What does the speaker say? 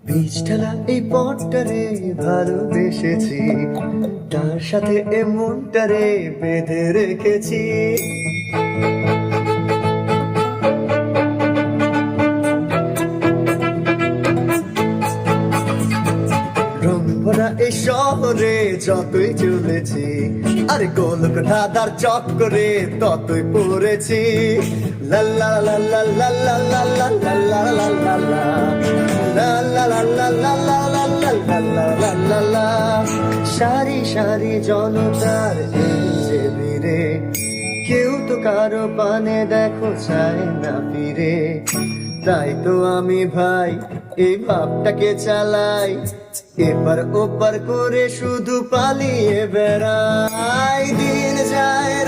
বীজঠালা এই পথটারে ভালোবেসেছি, তার সাথে এমনটারে বেঁধে রেখেছি। রংভরা এই শহরে যতই চলেছি, আরে গোলক ধাঁধার চক্করে ততই পড়েছি। লা লা লা লা লা লা লা লা লা লা লা লা লা। সারি সারি জনতার এই যে ভিড়ে, কেউ তো কারো পানে দেখো চায় না ফিরে। তাই তো আমি ভাই এই ভাবটাকে চালাই, এপার ওপার করে শুধু পালিয়ে বেড়াই। দিন যায়